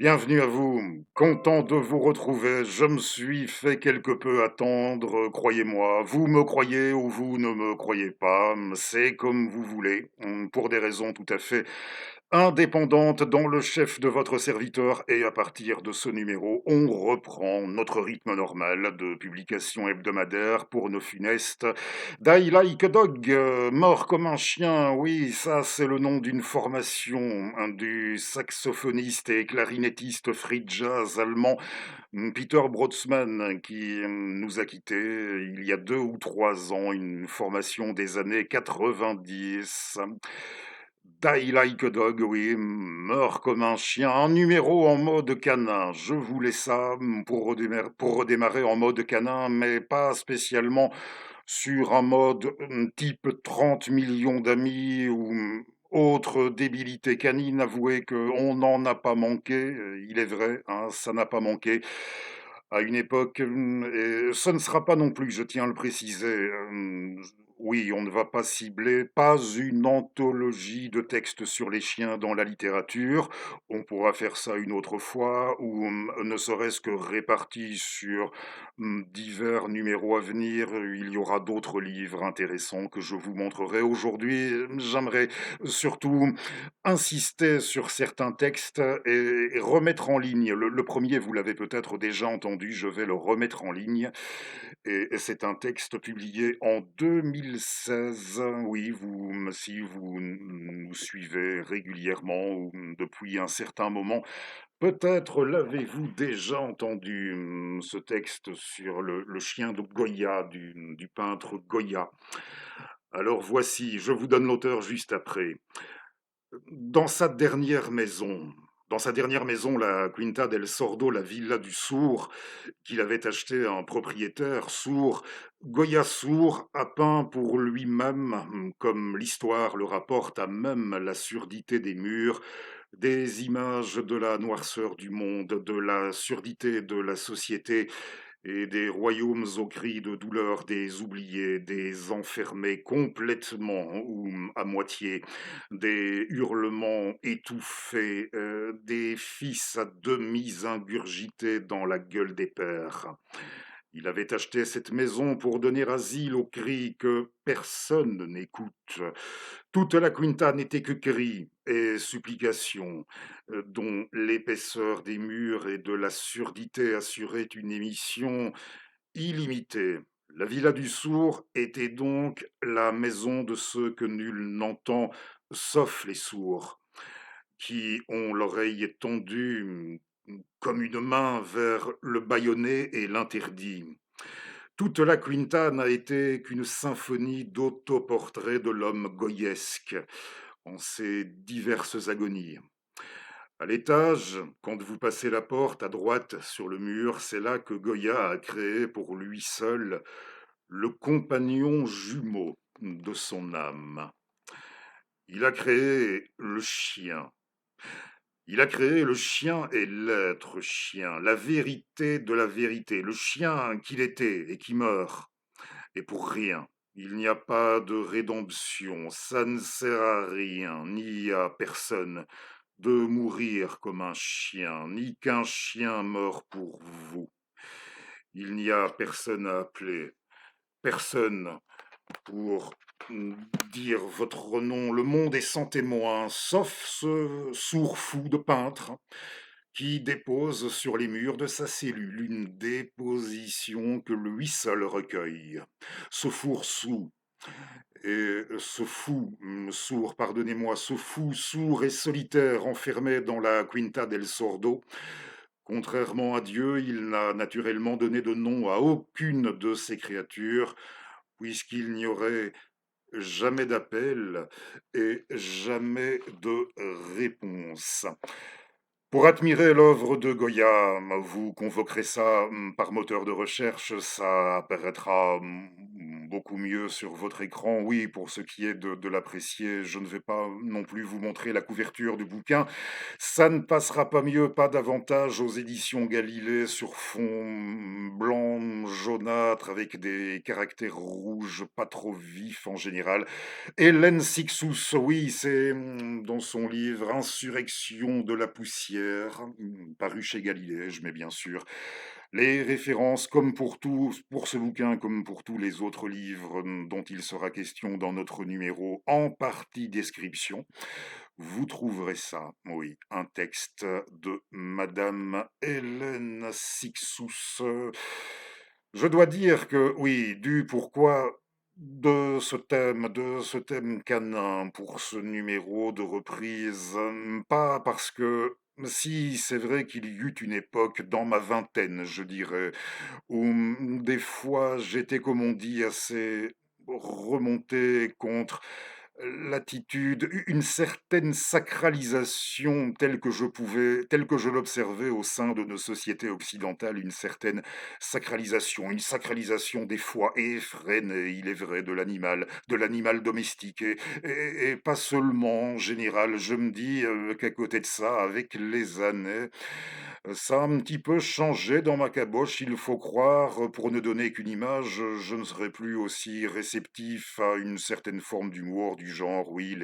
Bienvenue à vous, content de vous retrouver. Je me suis fait quelque peu attendre, croyez-moi. Vous me croyez ou vous ne me croyez pas, c'est comme vous voulez, pour des raisons tout à fait indépendante dans le chef de votre serviteur et à partir de ce numéro, on reprend notre rythme normal de publication hebdomadaire pour nos funestes Die Like a Dog, mort comme un chien, oui, ça c'est le nom d'une formation du saxophoniste et clarinettiste free jazz allemand Peter Brotzmann qui nous a quittés il y a 2 ou 3 ans, une formation des années 90. Die like a dog, oui, meurs comme un chien, un numéro en mode canin. Je voulais ça pour redémarrer en mode canin, mais pas spécialement sur un mode type 30 millions d'amis ou autre débilité canine. Avouez qu'on n'en a pas manqué, il est vrai, hein, ça n'a pas manqué à une époque, et ce ne sera pas non plus, je tiens à le préciser, oui, on ne va pas cibler, pas une anthologie de textes sur les chiens dans la littérature. On pourra faire ça une autre fois ou, ne serait-ce que répartis sur, divers numéros à venir, il y aura d'autres livres intéressants que je vous montrerai. Aujourd'hui, j'aimerais surtout insister sur certains textes et remettre en ligne. Le 1 vous l'avez peut-être déjà entendu, je vais le remettre en ligne et c'est un texte publié en 2016. Oui, si vous nous suivez régulièrement ou depuis un certain moment, peut-être l'avez-vous déjà entendu, ce texte sur le chien de Goya, du peintre Goya. Alors voici, je vous donne l'auteur juste après. Dans sa dernière maison dans sa dernière maison, la Quinta del Sordo, la villa du sourd, qu'il avait acheté à un propriétaire sourd, Goya sourd a peint pour lui-même, comme l'histoire le rapporte à même la surdité des murs, des images de la noirceur du monde, de la surdité de la société et des royaumes aux cris de douleur des oubliés, des enfermés complètement ou à moitié, des hurlements étouffés, des fils à demi ingurgités dans la gueule des pères. Il avait acheté cette maison pour donner asile aux cris que personne n'écoute. Toute la Quinta n'était que cris et supplications, dont l'épaisseur des murs et de la surdité assurait une émission illimitée. La villa du sourd était donc la maison de ceux que nul n'entend, sauf les sourds, qui ont l'oreille tendue comme une main vers le bâillonné et l'interdit. Toute la Quinta n'a été qu'une symphonie d'autoportraits de l'homme goyesque en ses diverses agonies. À l'étage, quand vous passez la porte à droite sur le mur, c'est là que Goya a créé pour lui seul le compagnon jumeau de son âme. Il a créé le chien. Il a créé le chien et l'être chien, la vérité de la vérité, le chien qu'il était et qui meurt. Et pour rien. Il n'y a pas de rédemption, ça ne sert à rien, ni à personne, de mourir comme un chien, ni qu'un chien meure pour vous. Il n'y a personne à appeler, personne pour dire votre nom. Le monde est sans témoin, sauf ce sourd fou de peintre qui dépose sur les murs de sa cellule une déposition que lui seul recueille. Ce four sous et ce fou, sourd, pardonnez-moi, ce fou sourd et solitaire enfermé dans la Quinta del Sordo, contrairement à Dieu, il n'a naturellement donné de nom à aucune de ces créatures, puisqu'il n'y aurait jamais d'appel et jamais de réponse. Pour admirer l'œuvre de Goya, vous convoquerez ça par moteur de recherche, ça apparaîtra beaucoup mieux sur votre écran. Oui, pour ce qui est de l'apprécier, je ne vais pas non plus vous montrer la couverture du bouquin. Ça ne passera pas mieux, pas davantage aux éditions Galilée sur fond blanc jaunâtre avec des caractères rouges pas trop vifs en général. Hélène Sixous, oui, c'est dans son livre Insurrection de la poussière, paru chez Galilée, je mets bien sûr les références, comme pour tout, pour ce bouquin, comme pour tous les autres livres dont il sera question dans notre numéro, en partie description. Vous trouverez ça, oui, un texte de Madame Hélène Sixous. Je dois dire que, oui, du pourquoi de ce thème canin pour ce numéro de reprise, pas parce que, si c'est vrai qu'il y eut une époque dans ma vingtaine, je dirais, où des fois j'étais, comme on dit, assez remonté contre l'attitude, une certaine sacralisation telle que je l'observais au sein de nos sociétés occidentales, une sacralisation des fois effrénée, il est vrai, de l'animal domestique et pas seulement en général. Je me dis qu'à côté de ça, avec les années, ça a un petit peu changé dans ma caboche, il faut croire, pour ne donner qu'une image, je ne serai plus aussi réceptif à une certaine forme d'humour du genre, oui,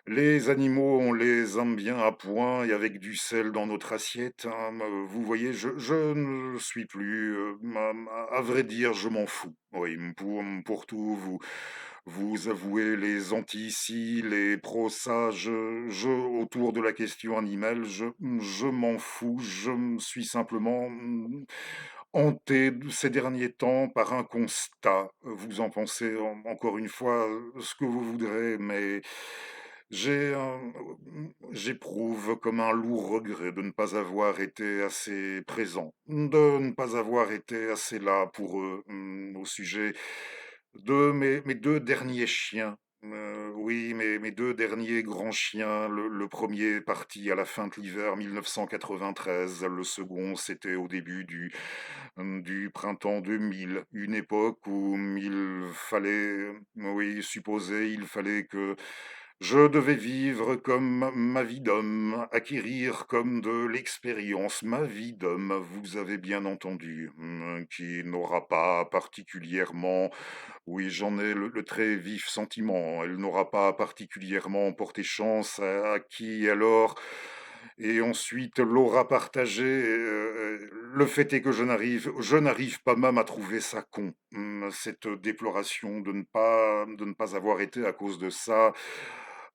les animaux, on les aime bien à point et avec du sel dans notre assiette, hein, vous voyez, je ne suis plus, à vrai dire, je m'en fous. Oui, pour tout vous avouer les anti ci, les pro ça, autour de la question animale, je m'en fous. Je me suis simplement hanté ces derniers temps par un constat. Vous en pensez encore une fois ce que vous voudrez, mais j'ai j'éprouve comme un lourd regret de ne pas avoir été assez présent, de ne pas avoir été assez là pour eux, au sujet de mes 2 derniers chiens. Oui, mes 2 derniers grands chiens. Le 1er parti à la fin de l'hiver 1993, le second, c'était au début du printemps 2000. Une époque où il fallait, oui, supposer, il fallait que je devais vivre comme ma vie d'homme, acquérir comme de l'expérience ma vie d'homme, vous avez bien entendu, qui n'aura pas particulièrement, oui, j'en ai le très vif sentiment, elle n'aura pas particulièrement porté chance à qui alors et ensuite l'aura partagé, le fait est que je n'arrive pas même à trouver ça con, cette déploration de ne pas avoir été à cause de ça,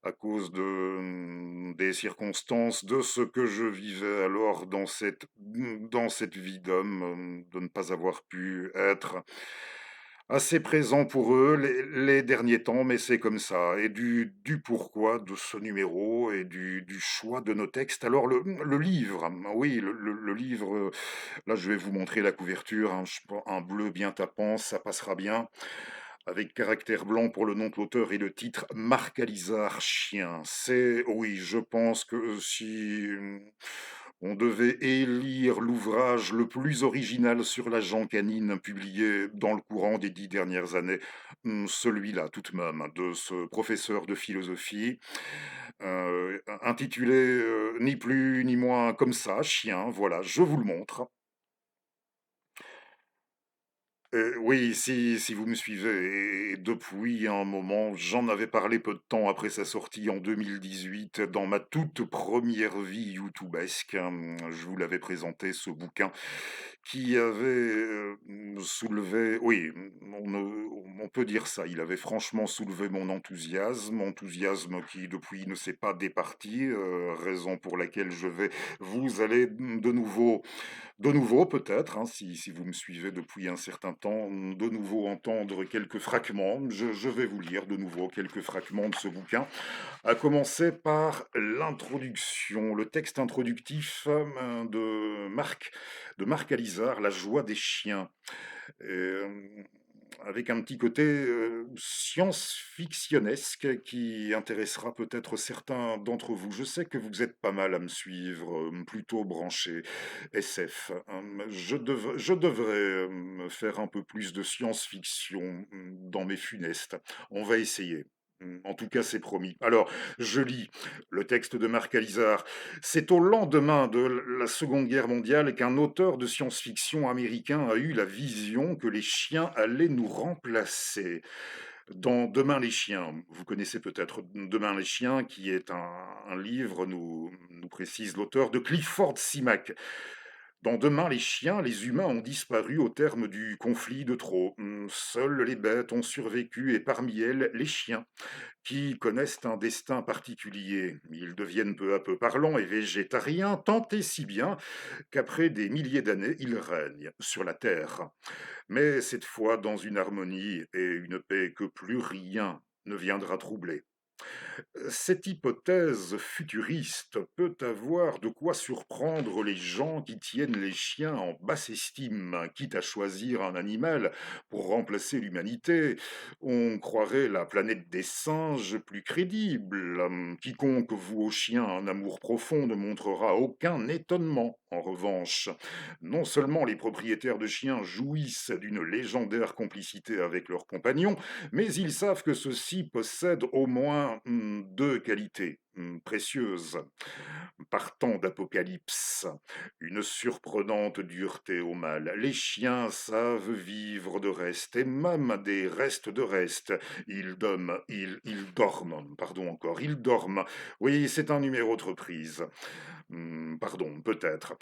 à cause de, des circonstances, de ce que je vivais alors dans cette vie d'homme, de ne pas avoir pu être assez présent pour eux les derniers temps, mais c'est comme ça. Et du pourquoi de ce numéro et du choix de nos textes. Alors le livre, oui, le livre, là je vais vous montrer la couverture, hein, un bleu bien tapant, ça passera bien, avec caractère blanc pour le nom de l'auteur et le titre Marc Alizard Chien. C'est, oui, je pense que si on devait élire l'ouvrage le plus original sur la canine publié dans le courant des 10 dernières années, celui-là tout de même, de ce professeur de philosophie, intitulé ni plus ni moins comme ça, Chien, voilà, je vous le montre. Oui, si vous me suivez et depuis un moment, j'en avais parlé peu de temps après sa sortie en 2018 dans ma toute première vie youtubesque, je vous l'avais présenté ce bouquin qui avait, soulevé, oui, on peut dire ça, il avait franchement soulevé mon enthousiasme qui depuis ne s'est pas départi, raison pour laquelle je vais vous allez de nouveau peut-être, hein, si vous me suivez depuis un certain temps, de nouveau entendre quelques fragments. Je vais vous lire de nouveau quelques fragments de ce bouquin, à commencer par l'introduction, le texte introductif de Marc Alizard, La joie des chiens. avec un petit côté, science-fictionnesque qui intéressera peut-être certains d'entre vous. Je sais que vous êtes pas mal à me suivre, plutôt branchés SF. Je devrais, faire un peu plus de science-fiction, dans mes funestes. On va essayer. En tout cas, c'est promis. Alors, je lis le texte de Marc Alizard. C'est au lendemain de la Seconde Guerre mondiale qu'un auteur de science-fiction américain a eu la vision que les chiens allaient nous remplacer. Dans Demain les chiens, vous connaissez peut-être Demain les chiens, qui est un livre, nous précise l'auteur, de Clifford Simak. Dans Demain les chiens, les humains ont disparu au terme du conflit de trop. Seules les bêtes ont survécu et parmi elles, les chiens qui connaissent un destin particulier. Ils deviennent peu à peu parlants et végétariens, tant et si bien qu'après des milliers d'années, ils règnent sur la Terre. Mais cette fois dans une harmonie et une paix que plus rien ne viendra troubler. Cette hypothèse futuriste peut avoir de quoi surprendre les gens qui tiennent les chiens en basse estime, quitte à choisir un animal pour remplacer l'humanité. On croirait la planète des singes plus crédible. Quiconque voue aux chiens un amour profond ne montrera aucun étonnement. En revanche, non seulement les propriétaires de chiens jouissent d'une légendaire complicité avec leurs compagnons, mais ils savent que ceux-ci possèdent au moins deux qualités précieuses. Partant d'Apocalypse, une surprenante dureté au mal. Les chiens savent vivre de reste, et même des restes de reste. Ils dorment, pardon encore, ils dorment. Oui, c'est un numéro de reprise. Pardon, peut-être.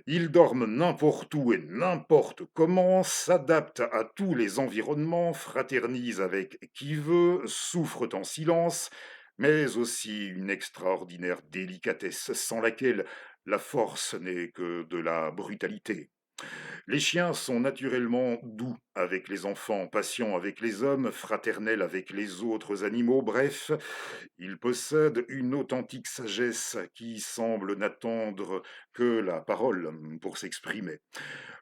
Ils dorment n'importe où et n'importe comment, s'adaptent à tous les environnements, fraternisent avec qui veut, souffrent en silence, mais aussi une extraordinaire délicatesse sans laquelle la force n'est que de la brutalité. Les chiens sont naturellement doux avec les enfants, patients avec les hommes, fraternels avec les autres animaux, bref, ils possèdent une authentique sagesse qui semble n'attendre que la parole pour s'exprimer.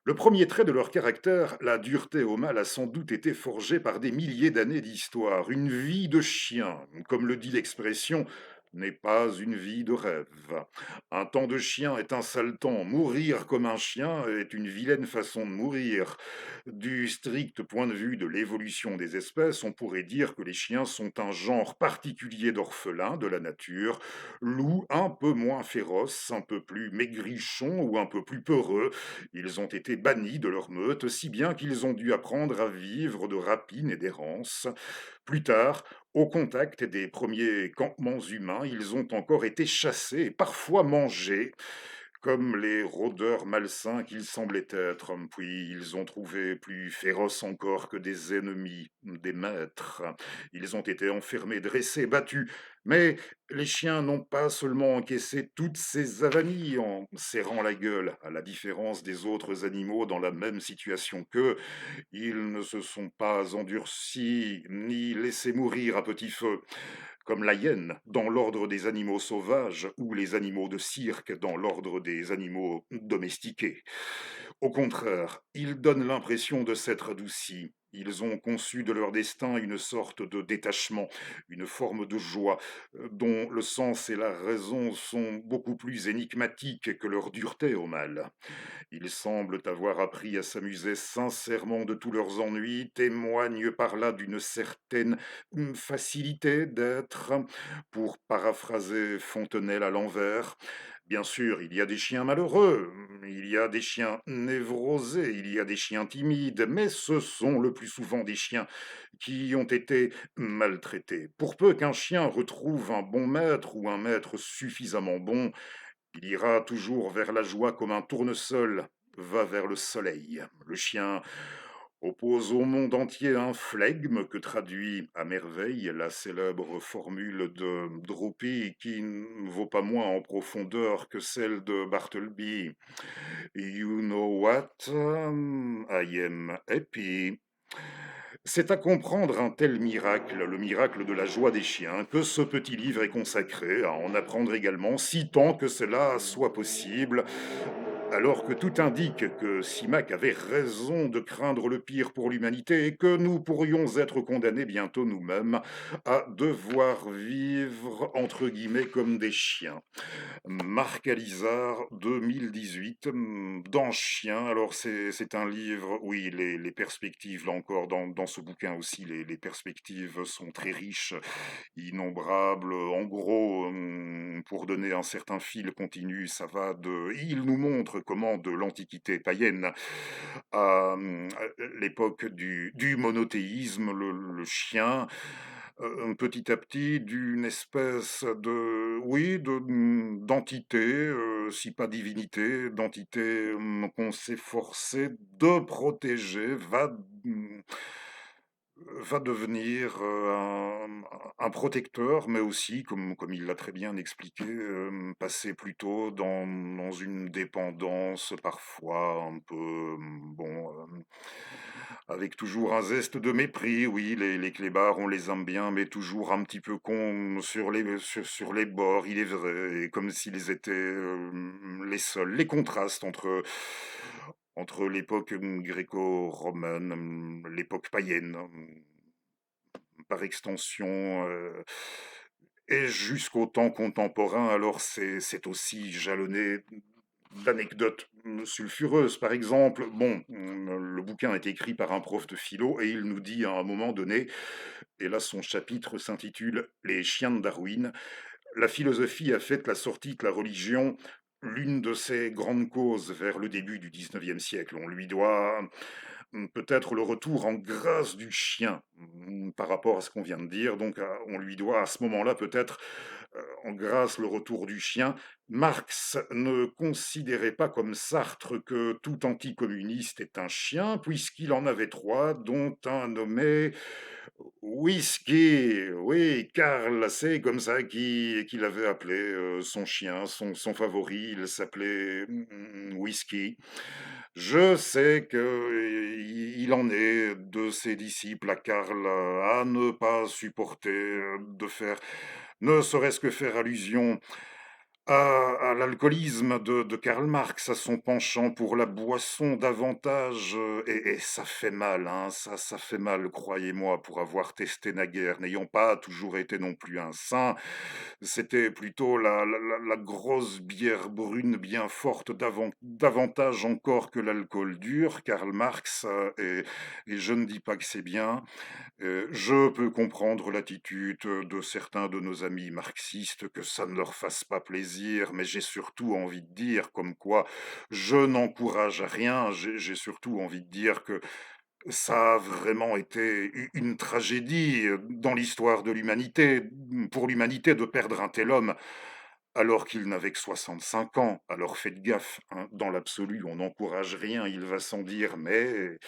Le premier trait de leur caractère, la dureté au mal, a sans doute été forgé par des milliers d'années d'histoire. Une vie de chien, comme le dit l'expression, n'est pas une vie de rêve. Un temps de chien est un sale temps. Mourir comme un chien est une vilaine façon de mourir. Du strict point de vue de l'évolution des espèces, on pourrait dire que les chiens sont un genre particulier d'orphelins de la nature, loups un peu moins féroces, un peu plus maigrichons ou un peu plus peureux. Ils ont été bannis de leur meute, si bien qu'ils ont dû apprendre à vivre de rapine et d'errance. Plus tard, au contact des premiers campements humains, ils ont encore été chassés et parfois mangés, comme les rôdeurs malsains qu'ils semblaient être. Puis ils ont trouvé plus féroces encore que des ennemis, des maîtres. Ils ont été enfermés, dressés, battus. Mais les chiens n'ont pas seulement encaissé toutes ces avanies en serrant la gueule, à la différence des autres animaux dans la même situation qu'eux. Ils ne se sont pas endurcis ni laissés mourir à petit feu, comme la hyène dans l'ordre des animaux sauvages ou les animaux de cirque dans l'ordre des animaux domestiqués. Au contraire, ils donnent l'impression de s'être adoucis. Ils ont conçu de leur destin une sorte de détachement, une forme de joie, dont le sens et la raison sont beaucoup plus énigmatiques que leur dureté au mal. Ils semblent avoir appris à s'amuser sincèrement de tous leurs ennuis, témoignent par là d'une certaine facilité d'être, pour paraphraser Fontenelle à l'envers. Bien sûr, il y a des chiens malheureux, il y a des chiens névrosés, il y a des chiens timides, mais ce sont le plus souvent des chiens qui ont été maltraités. Pour peu qu'un chien retrouve un bon maître ou un maître suffisamment bon, il ira toujours vers la joie comme un tournesol va vers le soleil. Le chien oppose au monde entier un flegme que traduit à merveille la célèbre formule de Droopy qui ne vaut pas moins en profondeur que celle de Bartleby. You know what? I am happy. C'est à comprendre un tel miracle, le miracle de la joie des chiens, que ce petit livre est consacré, à en apprendre également, si tant que cela soit possible, Alors que tout indique que Simak avait raison de craindre le pire pour l'humanité et que nous pourrions être condamnés bientôt nous-mêmes à devoir vivre entre guillemets comme des chiens. Marc Alizard, 2018, dans Chien. Alors, c'est un livre, oui, les perspectives, là encore, dans ce bouquin aussi, les perspectives sont très riches, innombrables. En gros, pour donner un certain fil continu, ça va de. Il nous montre comment, de l'Antiquité païenne à l'époque du monothéisme, le chien petit à petit d'une espèce de oui, d'entité, si pas divinité, d'entité, qu'on s'efforçait de protéger, mmh, va devenir, un protecteur, mais aussi, comme il l'a très bien expliqué, passer plutôt dans une dépendance parfois un peu, bon, avec toujours un zeste de mépris. Oui, les clébards, on les aime bien, mais toujours un petit peu cons sur les bords, il est vrai, et comme s'ils étaient, les seuls. Les contrastes entre l'époque, gréco-romaine, l'époque païenne, par extension, et jusqu'au temps contemporain. Alors c'est aussi jalonné d'anecdotes, sulfureuses. Par exemple, bon, le bouquin est écrit par un prof de philo et il nous dit à un moment donné, et là son chapitre s'intitule «Les chiens de Darwin», la philosophie a fait de la sortie de la religion l'une de ses grandes causes vers le début du 19e siècle. On lui doit peut-être le retour en grâce du chien, par rapport à ce qu'on vient de dire. Donc, on lui doit à ce moment-là peut-être en grâce le retour du chien. Marx ne considérait pas comme Sartre que tout anticommuniste est un chien, puisqu'il en avait trois, dont un nommé Whisky. Oui, Karl, c'est comme ça qu'il avait appelé son chien, son favori, il s'appelait Whisky. Je sais qu'il en est de ses disciples à Karl à ne pas supporter de faire, ne serait-ce que faire allusion à l'alcoolisme de Karl Marx, à son penchant pour la boisson davantage, et ça fait mal, hein, ça fait mal, croyez-moi, pour avoir testé naguère, n'ayant pas toujours été non plus un saint. C'était plutôt la grosse bière brune bien forte, davantage encore que l'alcool dur, Karl Marx, et je ne dis pas que c'est bien. Je peux comprendre l'attitude de certains de nos amis marxistes, que ça ne leur fasse pas plaisir, mais j'ai surtout envie de dire comme quoi je n'encourage à rien. J'ai surtout envie de dire que ça a vraiment été une tragédie dans l'histoire de l'humanité, pour l'humanité, de perdre un tel homme alors qu'il n'avait que 65 ans. Alors faites gaffe, hein, dans l'absolu, on n'encourage rien, il va sans dire, mais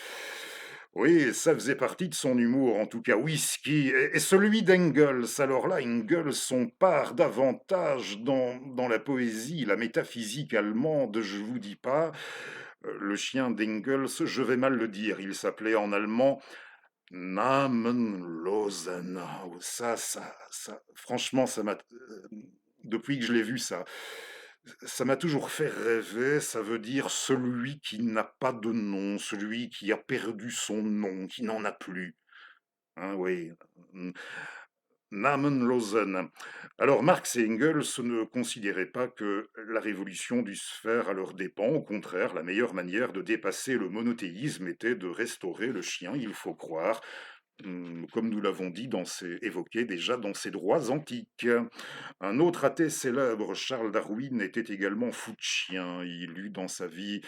oui, ça faisait partie de son humour, en tout cas, Whisky et celui d'Engels. Alors là, Engels, on part davantage dans la poésie, la métaphysique allemande, je vous dis pas. Le chien d'Engels, je vais mal le dire, il s'appelait en allemand Namenlosen. Franchement, depuis que je l'ai vu, ça m'a toujours fait rêver. Ça veut dire celui qui n'a pas de nom, celui qui a perdu son nom, qui n'en a plus. Hein, oui. Mmh, Namenlosen. Alors, Marx et Engels ne considéraient pas que la révolution dût se faire à leurs dépens. Au contraire, la meilleure manière de dépasser le monothéisme était de restaurer le chien, il faut croire, comme nous l'avons dit, évoqué déjà dans ses droits antiques. Un autre athée célèbre, Charles Darwin, était également fou de chien. Il eut dans sa vie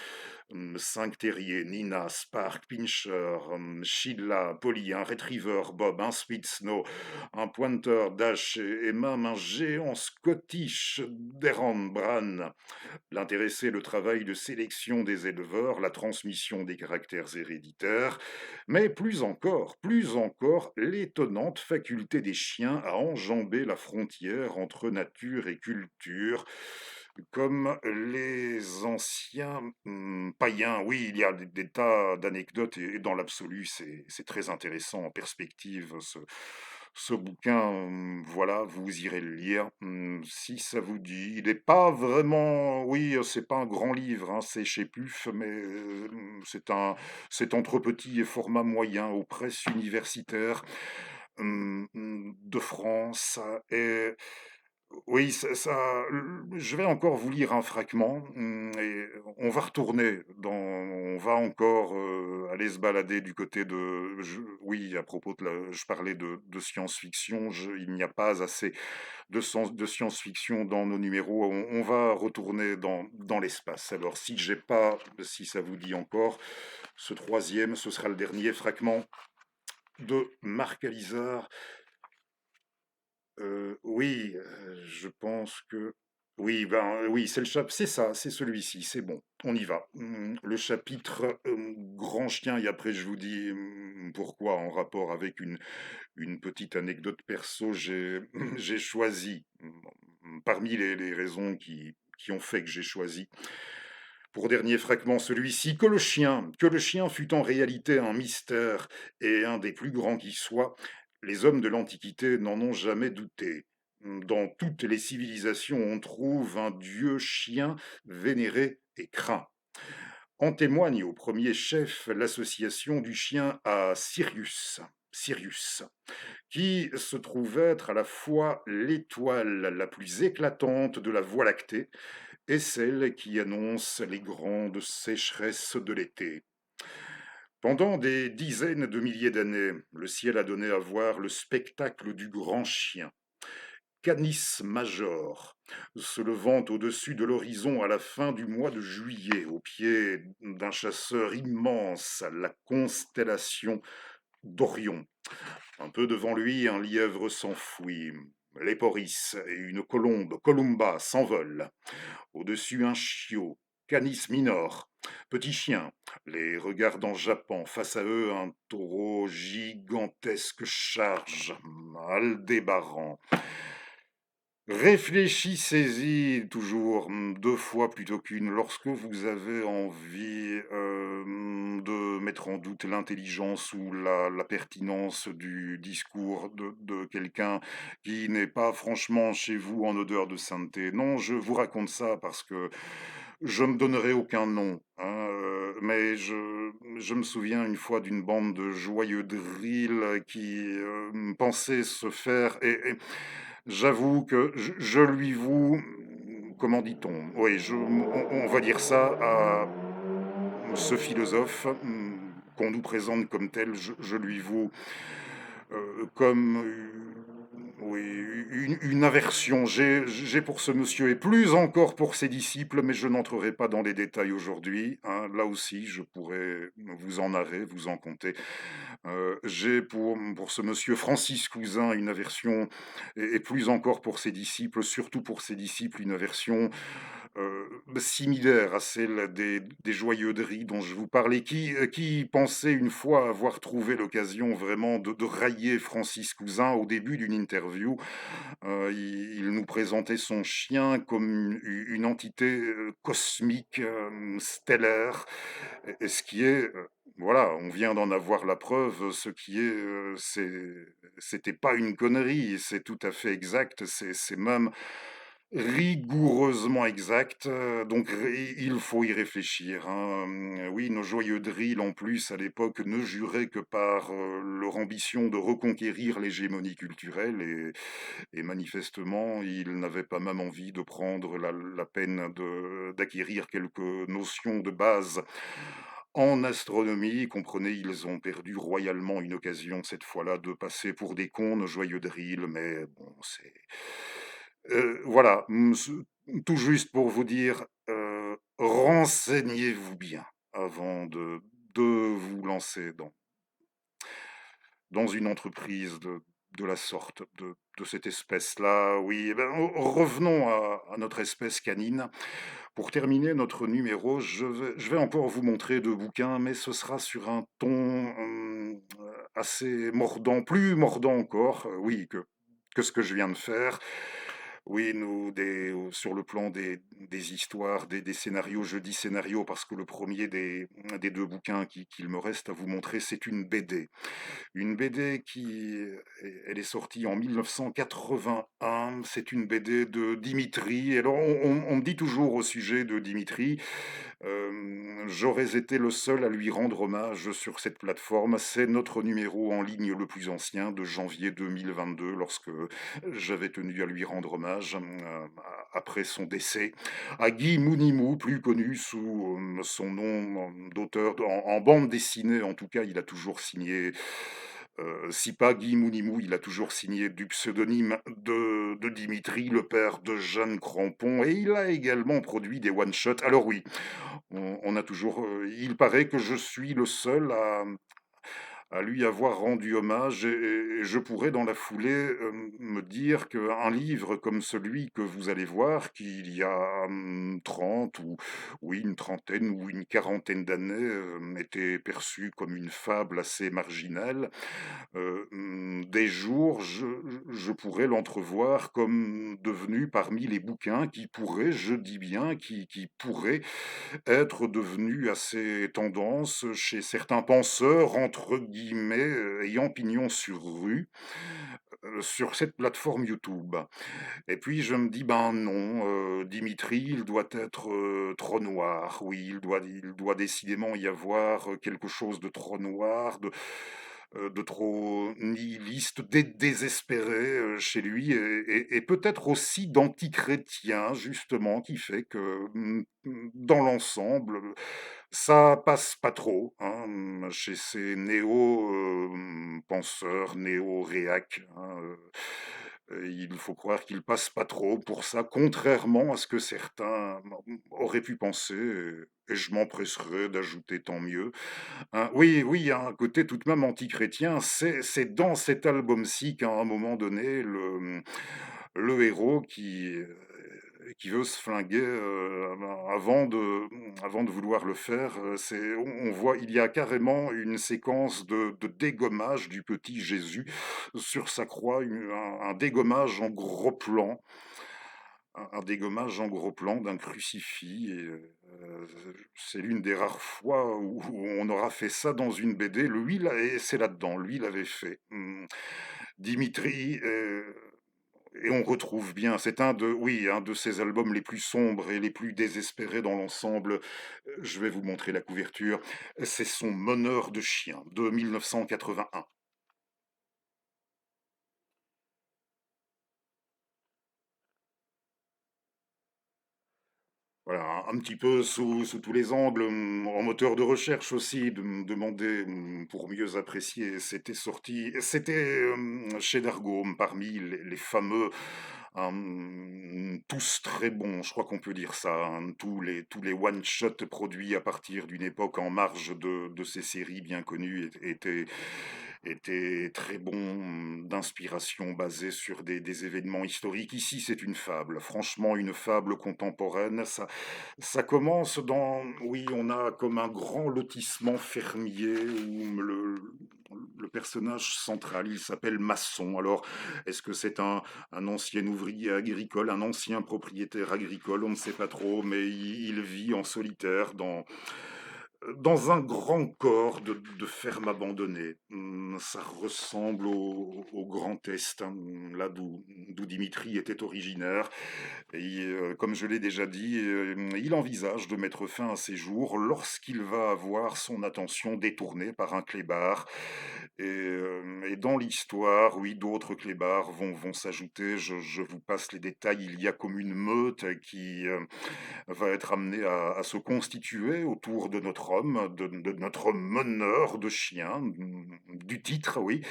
5 terriers, Nina, Spark, Pinscher, Sheila, Polly, un retriever, Bob, un Spitz-Snow, un pointer, Dash et même un géant scottish, Deran Bran. L'intéressait le travail de sélection des éleveurs, la transmission des caractères héréditaires, mais plus encore, l'étonnante faculté des chiens à enjamber la frontière entre nature et culture, comme les anciens païens. Oui, il y a des tas d'anecdotes et dans l'absolu, c'est très intéressant en perspective Ce bouquin, voilà, vous irez le lire, si ça vous dit. Il est pas vraiment oui, c'est pas un grand livre, hein, c'est chez PUF, mais, c'est entre petit et format moyen aux presses universitaires, de France et oui, je vais encore vous lire un fragment, et on va encore, aller se balader du côté de oui, à propos de la je parlais de science-fiction, il n'y a pas assez de science-fiction dans nos numéros, on va retourner dans l'espace. Alors si ça vous dit encore, ce troisième, ce sera le dernier fragment de Marc Alizard. Oui, je pense que oui, ben, oui, c'est ça, c'est celui-ci, c'est bon, on y va. Le chapitre, Grand chien et après je vous dis, pourquoi en rapport avec une petite anecdote perso, j'ai choisi, parmi les raisons qui ont fait que j'ai choisi, pour dernier fragment celui-ci, que le chien fut en réalité un mystère et un des plus grands qui soit, les hommes de l'Antiquité n'en ont jamais douté. Dans toutes les civilisations, on trouve un dieu chien vénéré et craint. En témoigne au premier chef l'association du chien à Sirius, qui se trouve être à la fois l'étoile la plus éclatante de la Voie lactée et celle qui annonce les grandes sécheresses de l'été. Pendant des dizaines de milliers d'années, le ciel a donné à voir le spectacle du grand chien, Canis Major, se levant au-dessus de l'horizon à la fin du mois de juillet, au pied d'un chasseur immense, la constellation d'Orion. Un peu devant lui, un lièvre s'enfuit. L'époris et une columba, s'envolent. Au-dessus, un chiot, Canis minor, petit chien, les regarde en jappant. Face à eux, un taureau gigantesque charge, Aldébaran. Réfléchissez-y toujours, 2 fois plutôt qu'une, lorsque vous avez envie, de mettre en doute l'intelligence ou la pertinence du discours de quelqu'un qui n'est pas franchement chez vous en odeur de sainteté. Non, je vous raconte ça parce que je ne donnerai aucun nom, hein, mais je me souviens une fois d'une bande de joyeux drills qui, pensaient se faire et j'avoue que je lui voue, comment dit-on? Oui, on va dire ça à ce philosophe, qu'on nous présente comme tel, je lui voue, comme, oui, une aversion. J'ai pour ce monsieur et plus encore pour ses disciples, mais je n'entrerai pas dans les détails aujourd'hui, hein. Là aussi, je pourrais vous en narrer, vous en conter. J'ai pour ce monsieur Francis Cousin une aversion et plus encore pour ses disciples, surtout pour ses disciples, une aversion, similaire à celle des joyeuderies dont je vous parlais, qui pensaient une fois avoir trouvé l'occasion vraiment de railler Francis Cousin au début d'une interview. Il nous présentait son chien comme une entité, cosmique, stellaire et ce qui est, voilà, on vient d'en avoir la preuve, ce qui est, c'était pas une connerie, c'est tout à fait exact, c'est même rigoureusement exact, donc il faut y réfléchir, hein, oui, nos joyeux drills, en plus, à l'époque, ne juraient que par, leur ambition de reconquérir l'hégémonie culturelle et manifestement, ils n'avaient pas même envie de prendre la peine d'acquérir quelques notions de base en astronomie. Comprenez, ils ont perdu royalement une occasion, cette fois-là, de passer pour des cons, nos joyeux drills, mais bon, c'est voilà, tout juste pour vous dire, renseignez-vous bien avant de vous lancer dans une entreprise de la sorte, de cette espèce-là. Oui, eh ben, revenons à notre espèce canine. Pour terminer notre numéro, je vais encore vous montrer 2 bouquins, mais ce sera sur un ton, assez mordant, plus mordant encore, oui, que ce que je viens de faire. Oui, nous, sur le plan des histoires, des scénarios, je dis scénario parce que le premier des 2 bouquins qu'il me reste à vous montrer, c'est une BD. Une BD qui, elle est sortie en 1981. C'est une BD de Dimitri. Alors on me dit toujours au sujet de Dimitri, j'aurais été le seul à lui rendre hommage sur cette plateforme. C'est notre numéro en ligne le plus ancien de janvier 2022 lorsque j'avais tenu à lui rendre hommage, après son décès, à Guy Mounimou, plus connu sous, son nom, d'auteur en bande dessinée. En tout cas, il a toujours signé, si pas Guy Mounimou, il a toujours signé du pseudonyme de Dimitri, le père de Jeanne Crampon, et il a également produit des one shots. Alors oui, on a toujours, il paraît que je suis le seul à lui avoir rendu hommage, et je pourrais dans la foulée, me dire qu'un livre comme celui que vous allez voir, qui il y a, 30 ou oui, une trentaine ou une quarantaine d'années, était perçu comme une fable assez marginale, des jours, je pourrais l'entrevoir comme devenu parmi les bouquins qui pourraient, je dis bien, qui pourraient être devenus assez tendance chez certains penseurs, entre guillemets, ayant pignon sur rue, sur cette plateforme YouTube. Et puis je me dis: «Ben non, Dimitri, il doit être, trop noir. Oui, il doit décidément y avoir, quelque chose de trop noir, de trop nihiliste, désespéré, chez lui, et peut-être aussi d'antichrétien justement, qui fait que, dans l'ensemble, ça passe pas trop, hein, chez ces penseurs, néo-réacs, hein, il faut croire qu'ils passent pas trop pour ça, contrairement à ce que certains auraient pu penser, et je m'empresserai d'ajouter tant mieux. Oui, oui, il y a un côté tout de même antichrétien. C'est dans cet album-ci qu'à un moment donné, le héros qui veut se flinguer, avant de vouloir le faire, on voit, il y a carrément une séquence de dégommage du petit Jésus sur sa croix, un dégommage en gros plan, un dégommage en gros plan d'un crucifix, et c'est l'une des rares fois où on aura fait ça dans une BD. Lui, là, et c'est là-dedans, lui l'avait fait. Dimitri, et on retrouve bien, c'est un de ses albums les plus sombres et les plus désespérés dans l'ensemble. Je vais vous montrer la couverture. C'est son Meneur de chien de 1981. Voilà, un petit peu sous tous les angles, en moteur de recherche aussi, de me demander, pour mieux apprécier. C'était, chez Dargaud, parmi les fameux, tous très bons, je crois qu'on peut dire ça, hein, tous les one shot produits à partir d'une époque en marge de ces séries bien connues étaient très bons, d'inspiration basée sur des événements historiques. Ici, c'est une fable, franchement une fable contemporaine. Ça commence oui, on a comme un grand lotissement fermier où le personnage central, il s'appelle Masson. Alors, est-ce que c'est un ancien ouvrier agricole, un ancien propriétaire agricole? On ne sait pas trop, mais il vit en solitaire dans un grand corps de ferme abandonnée. Ça ressemble au Grand Est, hein, là d'où Dimitri était originaire. Et comme je l'ai déjà dit, il envisage de mettre fin à ses jours lorsqu'il va avoir son attention détournée par un clébard. Et dans l'histoire, oui, d'autres clébards vont s'ajouter. Je vous passe les détails. Il y a comme une meute qui va être amenée à se constituer autour de notre homme, de notre meneur de chien, du titre, oui,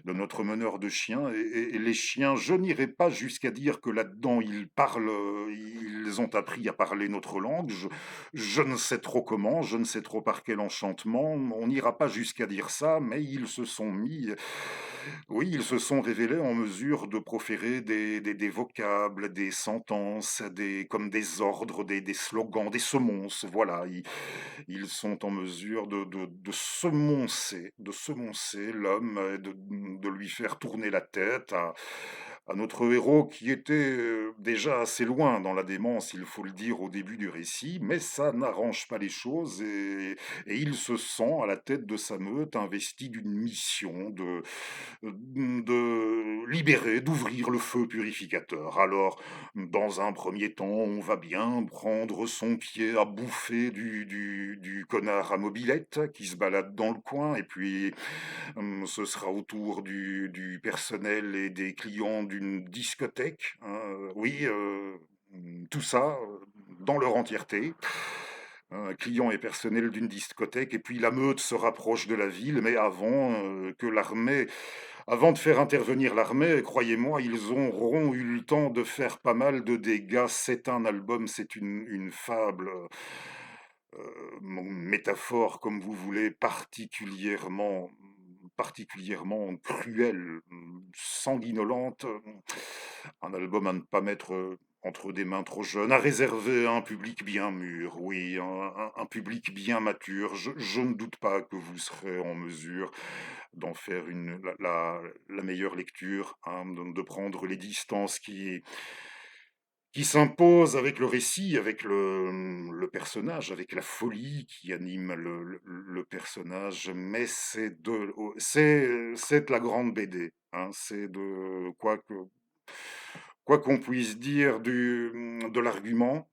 de notre meneur de chiens. Et les chiens, je n'irai pas jusqu'à dire que là-dedans ils parlent, ils ont appris à parler notre langue. Je ne sais trop comment, je ne sais trop par quel enchantement. On n'ira pas jusqu'à dire ça, mais ils se sont mis, oui, ils se sont révélés en mesure de proférer des vocables, des sentences, comme des ordres, des slogans, des semonces. Voilà, ils sont en mesure de semoncer l'homme, de lui faire tourner la tête à notre héros qui était, déjà assez loin dans la démence, il faut le dire, au début du récit, mais ça n'arrange pas les choses et il se sent à la tête de sa meute investi d'une mission de libérer, d'ouvrir le feu purificateur. Alors, dans un premier temps, on va bien prendre son pied à bouffer du connard à mobilette qui se balade dans le coin et puis ce sera au tour du personnel et des clients d'une discothèque, hein, oui, tout ça, dans leur entièreté. Clients et personnel d'une discothèque et puis la meute se rapproche de la ville, mais avant de faire intervenir l'armée, croyez-moi, ils auront eu le temps de faire pas mal de dégâts. C'est un album, c'est une fable, métaphore comme vous voulez, particulièrement cruelle, sanguinolente, un album à ne pas mettre, entre des mains trop jeunes, à réserver à un public bien mûr, oui, un public bien mature. Je ne doute pas que vous serez en mesure d'en faire la meilleure lecture, hein, de prendre les distances qui s'impose avec le récit, avec le personnage, avec la folie qui anime le personnage, mais c'est de la grande BD, hein. C'est de quoi qu'on puisse dire de l'argument,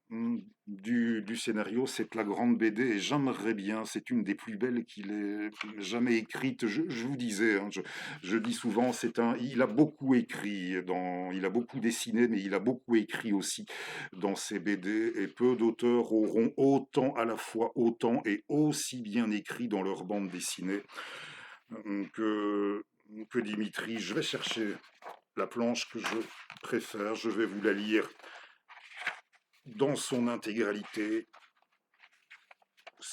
du scénario, c'est de la grande BD et j'aimerais bien, c'est une des plus belles qu'il ait jamais écrites. Je vous disais, hein, je dis souvent, il a beaucoup écrit, il a beaucoup dessiné, mais il a beaucoup écrit aussi dans ses BD et peu d'auteurs auront autant, à la fois autant et aussi bien écrit dans leur bande dessinée que, que Dimitri. Je vais chercher la planche que je préfère, je vais vous la lire dans son intégralité.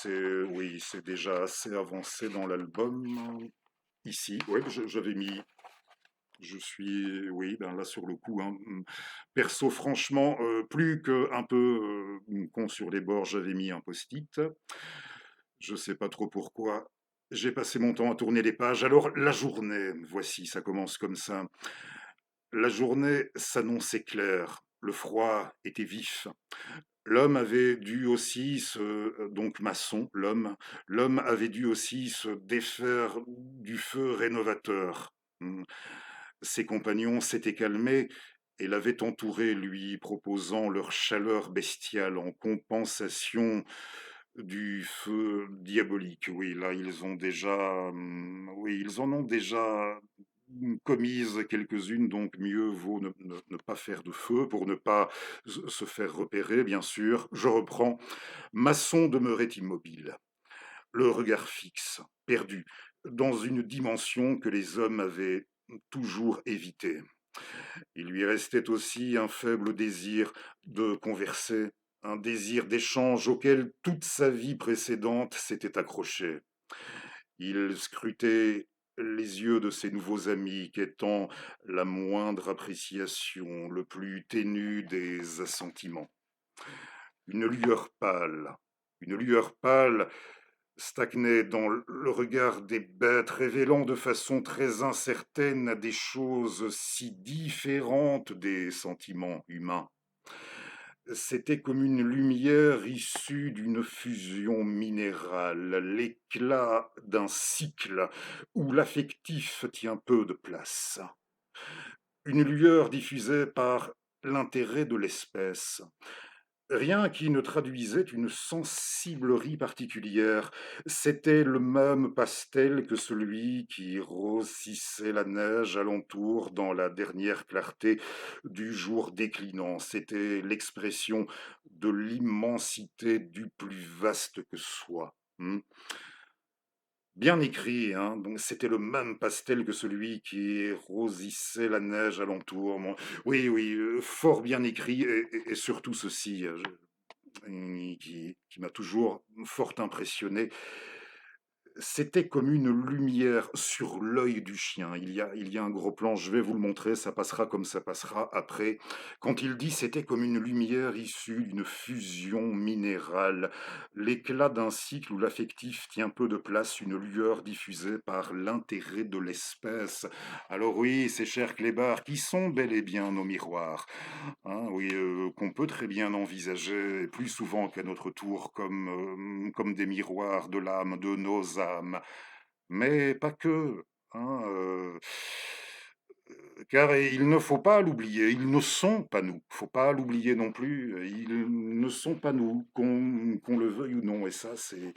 Oui, c'est déjà assez avancé dans l'album. Ici, oui, j'avais mis, oui, ben là sur le coup, hein, perso, franchement, plus qu'un peu con sur les bords, j'avais mis un post-it. Je sais pas trop pourquoi. J'ai passé mon temps à tourner les pages. Alors, la journée, voici, ça commence comme ça. La journée s'annonçait claire. Le froid était vif. L'homme avait dû aussi donc maçon, l'homme avait dû aussi se défaire du feu rénovateur. Hmm. Ses compagnons s'étaient calmés et l'avaient entouré, lui proposant leur chaleur bestiale en compensation du feu diabolique. Oui, là, oui, ils en ont déjà commises quelques-unes, donc mieux vaut ne pas faire de feu pour ne pas se faire repérer, bien sûr. Je reprends. Masson demeurait immobile, le regard fixe, perdu, dans une dimension que les hommes avaient toujours évitée. Il lui restait aussi un faible désir de converser, un désir d'échange auquel toute sa vie précédente s'était accrochée. Il scrutait les yeux de ses nouveaux amis, quêtant la moindre appréciation, le plus ténu des assentiments. Une une lueur pâle stagnait dans le regard des bêtes, révélant de façon très incertaine des choses si différentes des sentiments humains. C'était comme une lumière issue d'une fusion minérale, l'éclat d'un cycle où l'affectif tient peu de place. Une lueur diffusée par l'intérêt de l'espèce, rien qui ne traduisait une sensiblerie particulière. C'était le même pastel que celui qui rosissait la neige alentour dans la dernière clarté du jour déclinant. C'était l'expression de l'immensité du plus vaste que soi. Bien écrit, hein, donc c'était le même pastel que celui qui rosissait la neige alentour. Oui, oui, fort bien écrit, et surtout ceci, qui m'a toujours fort impressionné, C'était comme une lumière sur l'œil du chien. Il y a un gros plan, je vais vous le montrer, ça passera comme ça passera après. Quand il dit: «C'était comme une lumière issue d'une fusion minérale, l'éclat d'un cycle où l'affectif tient peu de place, une lueur diffusée par l'intérêt de l'espèce». Alors oui, ces chers clébards qui sont bel et bien nos miroirs, hein, oui, qu'on peut très bien envisager, et plus souvent qu'à notre tour, comme des miroirs de l'âme de nos âmes. Mais pas que, hein, car il ne faut pas l'oublier, ils ne sont pas nous. Faut pas l'oublier non plus, ils ne sont pas nous, qu'on le veuille ou non, et ça, c'est,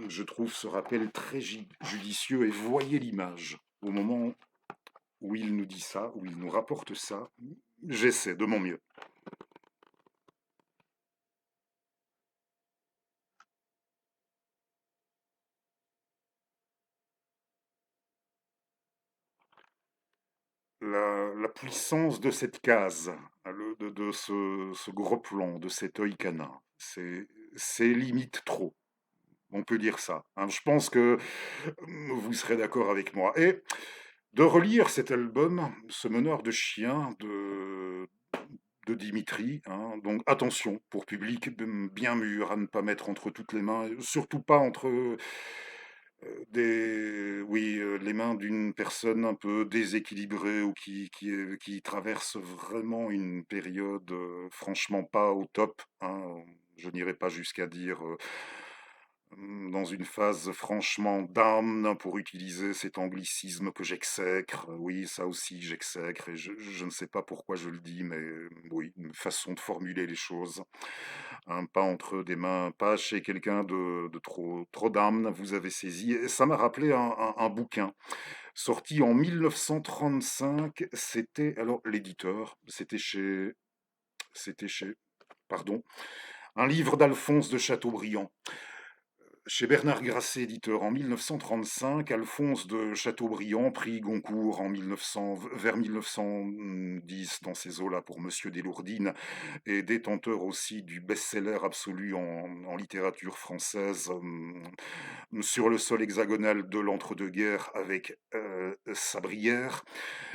je trouve ce rappel très judicieux, et voyez l'image au moment où il nous dit ça, où il nous rapporte ça, j'essaie de mon mieux. La puissance de cette case, de ce gros plan, de cet œil canin, c'est limite trop. On peut dire ça, hein. Je pense que vous serez d'accord avec moi. Et de relire cet album, Ce meneur de chien de Dimitri, hein, donc attention, pour public bien mûr, à ne pas mettre entre toutes les mains, surtout pas entre les mains d'une personne un peu déséquilibrée, ou qui traverse vraiment une période franchement pas au top, hein. Je n'irai pas jusqu'à dire dans une phase franchement down, pour utiliser cet anglicisme que j'exècre. Oui, ça aussi j'exècre, et je ne sais pas pourquoi je le dis, mais oui, une façon de formuler les choses, hein, pas entre des mains, pas chez quelqu'un de trop down, vous avez saisi. Et ça m'a rappelé un bouquin sorti en 1935. C'était, alors l'éditeur, c'était chez, pardon, un livre d'Alphonse de Chateaubriand. Chez Bernard Grasset, éditeur, en 1935, Alphonse de Chateaubriand, prix Goncourt en 1900, vers 1910, dans ces eaux-là, pour Monsieur Deslourdines, et détenteur aussi du best-seller absolu en littérature française, Sur le sol hexagonal de l'entre-deux-guerres, avec Sabrière.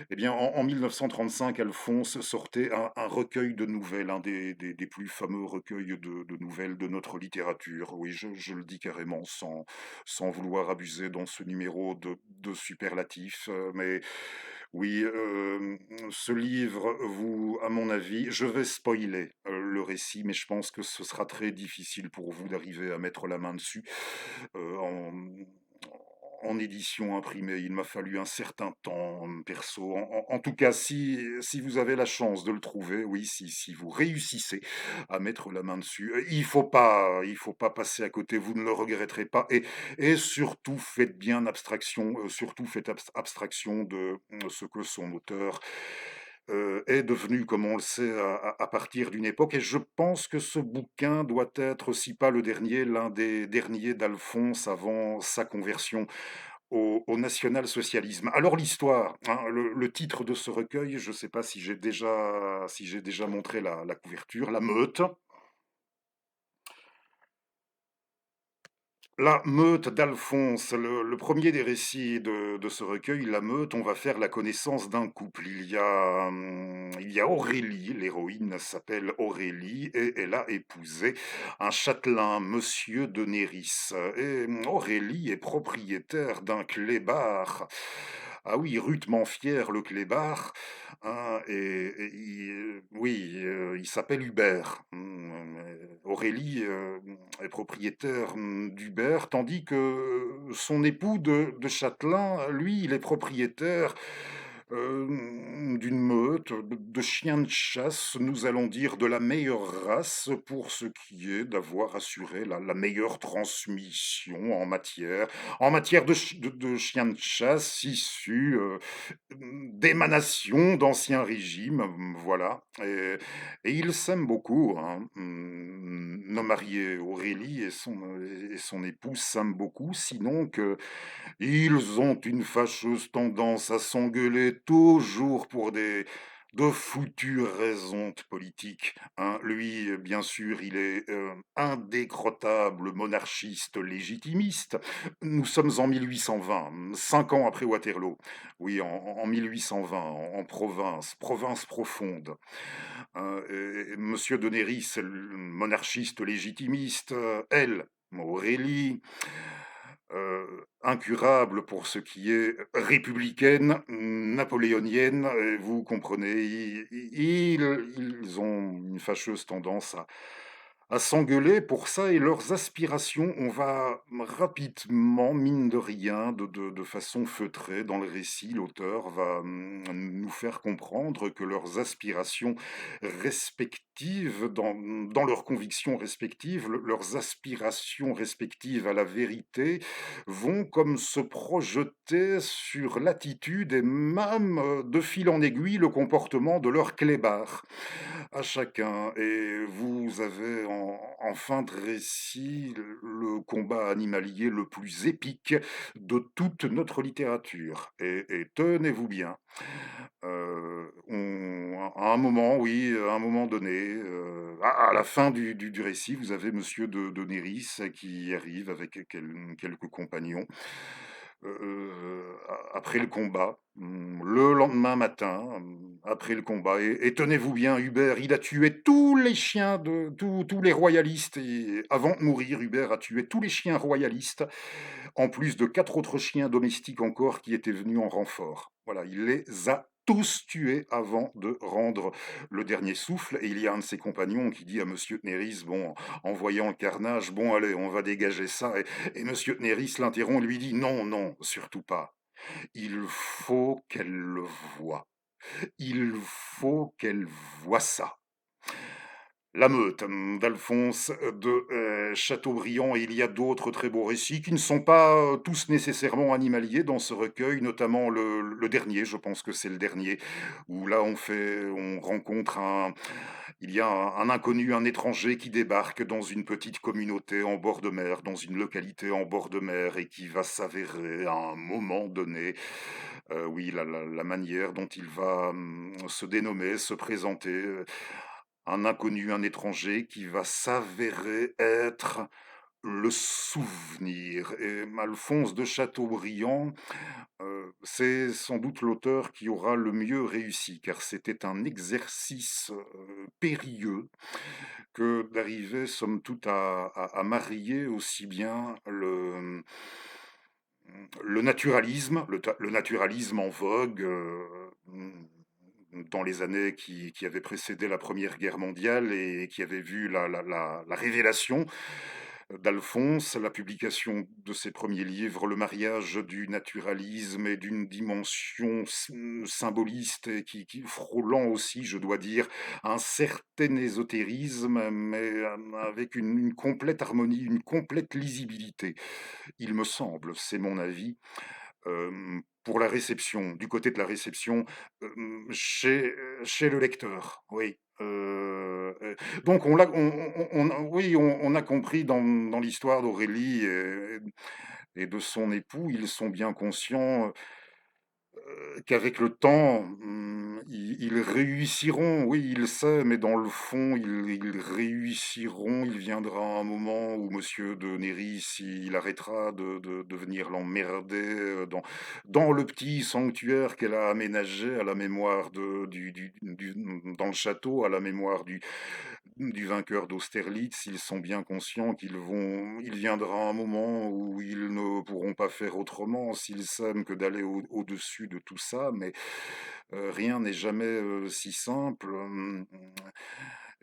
Eh bien, en 1935, Alphonse sortait un recueil de nouvelles, un des plus fameux recueils de nouvelles de notre littérature. Oui, je le dis carrément, sans vouloir abuser dans ce numéro de superlatifs. Mais oui, ce livre, vous, à mon avis, je vais spoiler le récit, mais je pense que ce sera très difficile pour vous d'arriver à mettre la main dessus. En édition imprimée, il m'a fallu un certain temps, perso. En tout cas, si vous avez la chance de le trouver, oui, si vous réussissez à mettre la main dessus, il faut pas passer à côté, vous ne le regretterez pas. Et surtout, faites bien abstraction, surtout faites abstraction de ce que son auteur est devenu, comme on le sait, à partir d'une époque. Et je pense que ce bouquin doit être, si pas le dernier, l'un des derniers d'Alphonse avant sa conversion au national-socialisme. Alors l'histoire, hein, le titre de ce recueil, je ne sais pas si j'ai déjà montré la couverture, La Meute. La Meute d'Alphonse, le premier des récits de ce recueil, La Meute, on va faire la connaissance d'un couple. Il y a Aurélie, l'héroïne s'appelle Aurélie, et elle a épousé un châtelain, Monsieur de Néris. Et Aurélie est propriétaire d'un clébard. Ah oui, rudement fier, le clébard, hein, oui, il s'appelle Hubert. Aurélie est propriétaire d'Hubert, tandis que son époux de Châtelain, lui, il est propriétaire d'une meute de chiens de chasse, nous allons dire de la meilleure race, pour ce qui est d'avoir assuré la meilleure transmission en matière de chiens de chasse issus d'émanations d'anciens régimes, voilà. Et ils s'aiment beaucoup, hein. Nos mariés Aurélie et son épouse s'aiment beaucoup, sinon que ils ont une fâcheuse tendance à s'engueuler toujours pour des De foutues raisons de politique, hein. Lui, bien sûr, il est, indécrottable monarchiste légitimiste. Nous sommes en 1820, 5 ans après Waterloo. Oui, en 1820, en province, province profonde, et monsieur de Néry, c'est le monarchiste légitimiste, elle, Aurélie, incurable pour ce qui est républicaine, napoléonienne, et vous comprenez, ils ont une fâcheuse tendance à s'engueuler pour ça et leurs aspirations, on va rapidement, mine de rien, de façon feutrée dans le récit, l'auteur va nous faire comprendre que leurs aspirations respectives, dans leurs convictions respectives, leurs aspirations respectives à la vérité, vont comme se projeter sur l'attitude et même, de fil en aiguille, le comportement de leurs clébards à chacun. Et vous avez en fin de récit le combat animalier le plus épique de toute notre littérature. Et tenez-vous bien, à un moment, oui, à un moment donné, à la fin du récit, vous avez Monsieur de Néris qui arrive avec quelques compagnons après le combat, le lendemain matin, après le combat. Et tenez-vous bien, Hubert, il a tué tous les chiens de tous les royalistes. Et avant de mourir, Hubert a tué tous les chiens royalistes, en plus de 4 autres chiens domestiques encore qui étaient venus en renfort. Voilà, il les a tous tués avant de rendre le dernier souffle. Et il y a un de ses compagnons qui dit à Monsieur Néris, bon, en voyant le carnage, bon, allez, on va dégager ça. Et Monsieur Néris l'interrompt, lui dit, non, non, surtout pas. Il faut qu'elle le voie. Il faut qu'elle voie ça. La Meute, d'Alphonse de Chateaubriand. Et il y a d'autres très beaux récits qui ne sont pas tous nécessairement animaliers dans ce recueil, notamment le dernier, je pense que c'est le dernier, où là on rencontre il y a un inconnu, un étranger qui débarque dans une petite communauté en bord de mer, dans une localité en bord de mer, et qui va s'avérer à un moment donné, oui, la manière dont il va se dénommer, se présenter, un inconnu, un étranger qui va s'avérer être le souvenir. Et Alphonse de Chateaubriand, c'est sans doute l'auteur qui aura le mieux réussi, car c'était un exercice périlleux que d'arriver, somme toute, à marier aussi bien le naturalisme, le naturalisme en vogue, dans les années qui avaient précédé la Première Guerre mondiale et qui avaient vu la révélation d'Alphonse, la publication de ses premiers livres, le mariage du naturalisme et d'une dimension symboliste et qui frôlant aussi, je dois dire, un certain ésotérisme, mais avec une complète harmonie, une complète lisibilité. Il me semble, c'est mon avis, pour la réception, du côté de la réception, chez le lecteur, oui. Donc on a compris dans l'histoire d'Aurélie et de son époux, ils sont bien conscients qu'avec le temps, ils réussiront. Oui, il le sait, mais dans le fond, ils réussiront. Il viendra un moment où monsieur de Néris, il arrêtera de venir l'emmerder, dans le petit sanctuaire qu'elle a aménagé à la mémoire dans le château, à la mémoire du vainqueur d'Austerlitz. Ils sont bien conscients il viendra un moment où ils ne pourront pas faire autrement s'ils s'aiment que d'aller au-dessus de tout ça, mais rien n'est jamais si simple.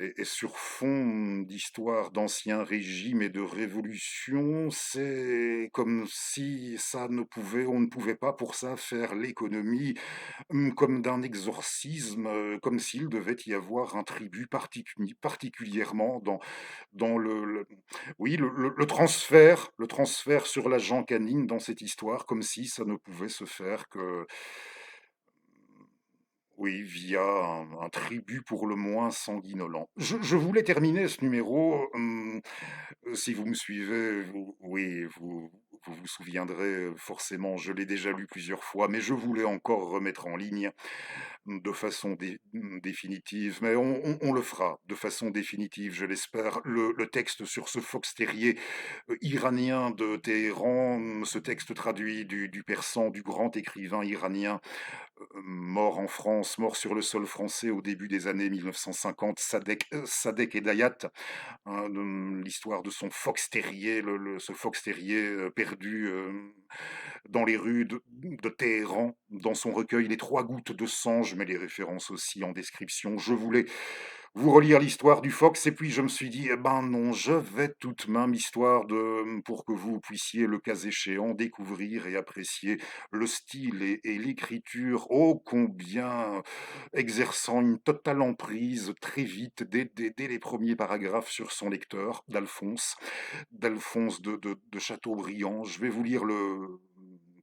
Et sur fond d'histoire d'ancien régime et de révolution, c'est comme si on ne pouvait pas pour ça faire l'économie comme d'un exorcisme, comme s'il devait y avoir un tribut particulièrement dans oui, le transfert sur l'agent canine dans cette histoire, comme si ça ne pouvait se faire que, oui, via un tribut pour le moins sanguinolent. Je voulais terminer ce numéro, si vous me suivez, vous vous souviendrez, forcément, je l'ai déjà lu plusieurs fois, mais je voulais encore remettre en ligne de façon définitive, mais on le fera de façon définitive, je l'espère. Le texte sur ce fox terrier iranien de Téhéran, ce texte traduit du persan, du grand écrivain iranien mort en France, mort sur le sol français au début des années 1950, Sadek Edayat, hein, l'histoire de son fox terrier, ce fox terrier perdu dans les rues de Téhéran, dans son recueil Les Trois Gouttes de sang, je mets les références aussi en description. Je voulais vous relire l'histoire du Fox et puis je me suis dit, eh ben non, je vais tout de même, histoire de, pour que vous puissiez, le cas échéant, découvrir et apprécier le style et l'écriture, ô combien exerçant une totale emprise très vite, dès les premiers paragraphes sur son lecteur, d'Alphonse de Chateaubriand. Je vais vous lire le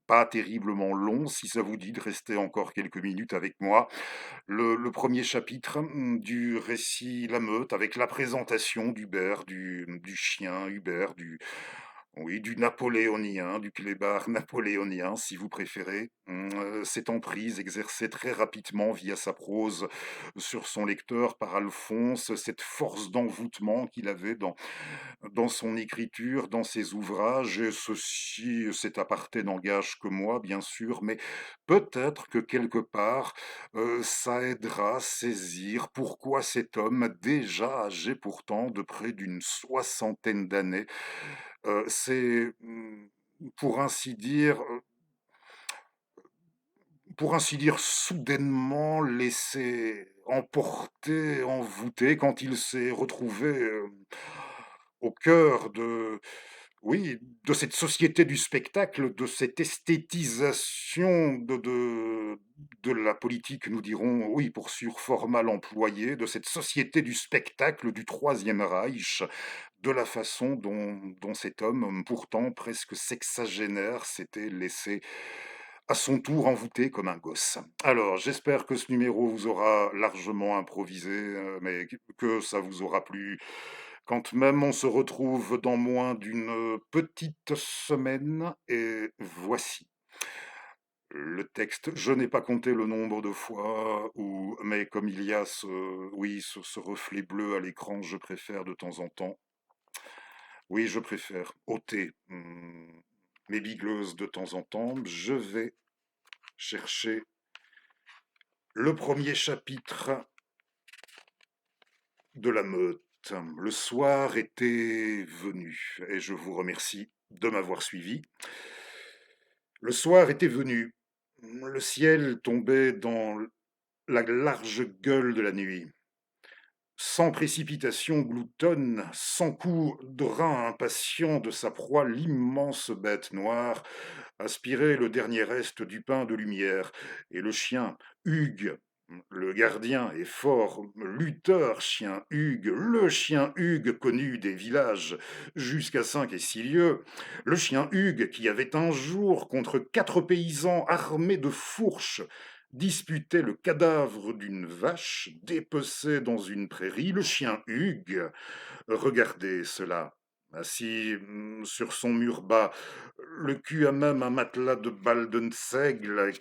pas terriblement long, si ça vous dit de rester encore quelques minutes avec moi. Le premier chapitre du récit La Meute, avec la présentation d'Hubert, du chien Hubert, oui, du napoléonien, du clébard napoléonien, si vous préférez. Cette emprise exercée très rapidement via sa prose sur son lecteur par Alphonse, cette force d'envoûtement qu'il avait dans son écriture, dans ses ouvrages, et ceci, cet aparté n'engage que moi, bien sûr, mais peut-être que quelque part, ça aidera à saisir pourquoi cet homme, déjà âgé pourtant de près d'une soixantaine d'années, s'est, pour ainsi dire, soudainement laissé emporter, envoûter, quand il s'est retrouvé au cœur oui, de cette société du spectacle, de cette esthétisation de la politique, nous dirons, oui, pour surfort mal employé, de cette société du spectacle du Troisième Reich, de la façon dont cet homme, pourtant presque sexagénaire, s'était laissé à son tour envoûté comme un gosse. Alors, j'espère que ce numéro vous aura largement improvisé, mais que ça vous aura plu. Quand même on se retrouve dans moins d'une petite semaine, et voici le texte. Je n'ai pas compté le nombre de fois où, mais comme il y a oui, ce reflet bleu à l'écran, je préfère de temps en temps, oui, je préfère ôter mes bigleuses de temps en temps. Je vais chercher le premier chapitre de La Meute. Le soir était venu, et je vous remercie de m'avoir suivi. Le soir était venu. Le ciel tombait dans la large gueule de la nuit. Sans précipitation gloutonne, sans coup de rein impatient de sa proie, l'immense bête noire aspirait le dernier reste du pain de lumière, et le chien, Hugues, le gardien et fort lutteur chien Hugues, le chien Hugues connu des villages jusqu'à 5 et 6 lieues, le chien Hugues qui avait un jour contre 4 paysans armés de fourches disputait le cadavre d'une vache dépecée dans une prairie, le chien Hugues regardait cela. Assis sur son mur bas, le cul à même un matelas de balles de seigle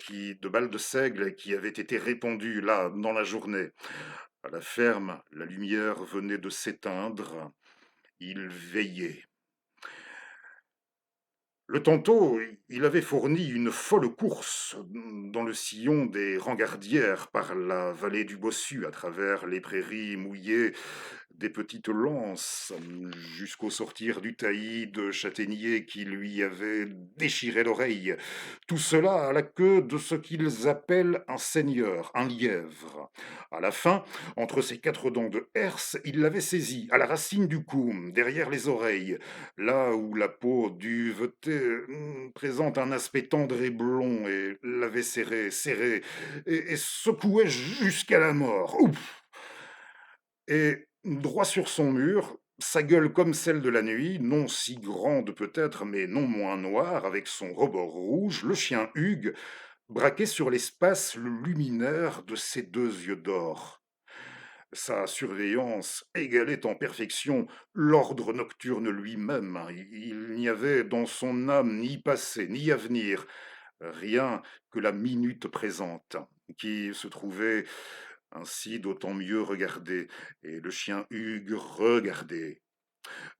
qui avait été répandu là dans la journée. À la ferme, la lumière venait de s'éteindre. Il veillait. Le tantôt, il avait fourni une folle course dans le sillon des Rangardières par la vallée du Bossu, à travers les prairies mouillées des petites lances, jusqu'au sortir du taillis de châtaigniers qui lui avait déchiré l'oreille. Tout cela à la queue de ce qu'ils appellent un seigneur, un lièvre. À la fin, entre ses 4 dents de herse, il l'avait saisi, à la racine du cou, derrière les oreilles, là où la peau duvetée présente un aspect tendre et blond, et l'avait serré, et secoué jusqu'à la mort. Ouf! Et droit sur son mur, sa gueule comme celle de la nuit, non si grande peut-être, mais non moins noire, avec son rebord rouge, le chien Hugues braquait sur l'espace le luminaire de ses 2 yeux d'or. Sa surveillance égalait en perfection l'ordre nocturne lui-même. Il n'y avait dans son âme ni passé ni avenir, rien que la minute présente, qui se trouvait ainsi d'autant mieux regardée, et le chien Hugues regardait.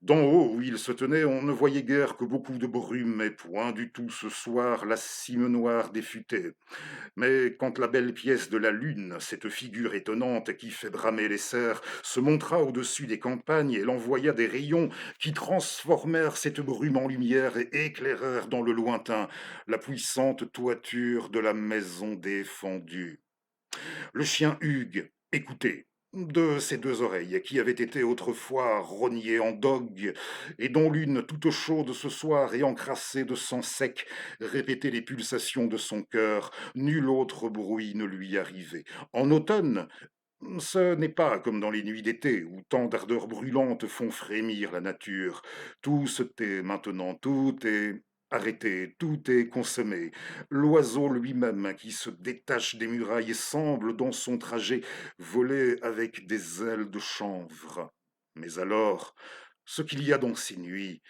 D'en haut, où il se tenait, on ne voyait guère que beaucoup de brume, mais point du tout ce soir la cime noire des futaies. Mais quand la belle pièce de la lune, cette figure étonnante qui fait bramer les cerfs, se montra au-dessus des campagnes, elle envoya des rayons qui transformèrent cette brume en lumière et éclairèrent dans le lointain la puissante toiture de la maison défendue. Le chien Hugues écoutait de ses deux oreilles, qui avaient été autrefois rognées en dogue, et dont l'une, toute chaude ce soir et encrassée de sang sec, répétait les pulsations de son cœur. Nul autre bruit ne lui arrivait. En automne, ce n'est pas comme dans les nuits d'été, où tant d'ardeurs brûlantes font frémir la nature. Tout se tait maintenant, tout est arrêté, tout est consommé. L'oiseau lui-même, qui se détache des murailles, semble, dans son trajet, voler avec des ailes de chanvre. Mais alors, ce qu'il y a dans ces nuits,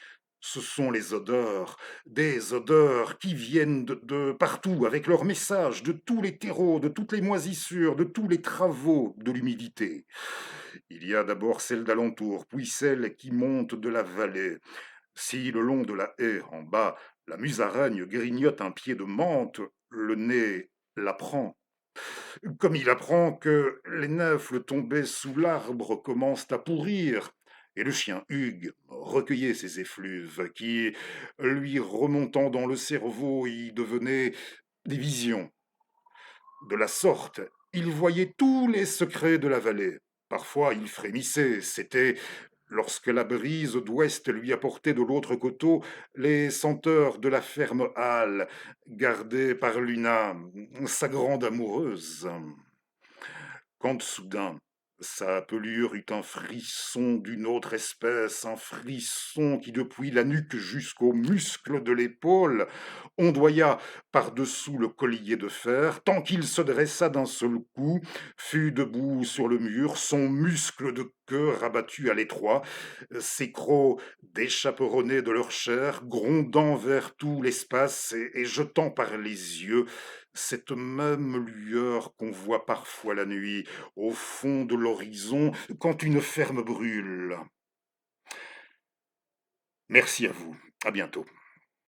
ce sont les odeurs, des odeurs qui viennent de partout, avec leur message, de tous les terreaux, de toutes les moisissures, de tous les travaux de l'humidité. Il y a d'abord celle d'alentour, puis celle qui monte de la vallée. Si le long de la haie, en bas, la musaraigne grignote un pied de menthe, le nez l'apprend. Comme il apprend que les nèfles tombées sous l'arbre commencent à pourrir, et le chien Hugues recueillait ces effluves qui, lui remontant dans le cerveau, y devenaient des visions. De la sorte, il voyait tous les secrets de la vallée. Parfois, il frémissait. C'était lorsque la brise d'ouest lui apportait de l'autre coteau les senteurs de la ferme halle, gardée par Luna, sa grande amoureuse. Quand soudain, sa pelure eut un frisson d'une autre espèce, un frisson qui, depuis la nuque jusqu'aux muscles de l'épaule, ondoya par-dessous le collier de fer, tant qu'il se dressa d'un seul coup, fut debout sur le mur, son muscle de queue rabattu à l'étroit, ses crocs déchaperonnés de leur chair, grondant vers tout l'espace et jetant par les yeux cette même lueur qu'on voit parfois la nuit au fond de l'horizon quand une ferme brûle. Merci à vous. À bientôt.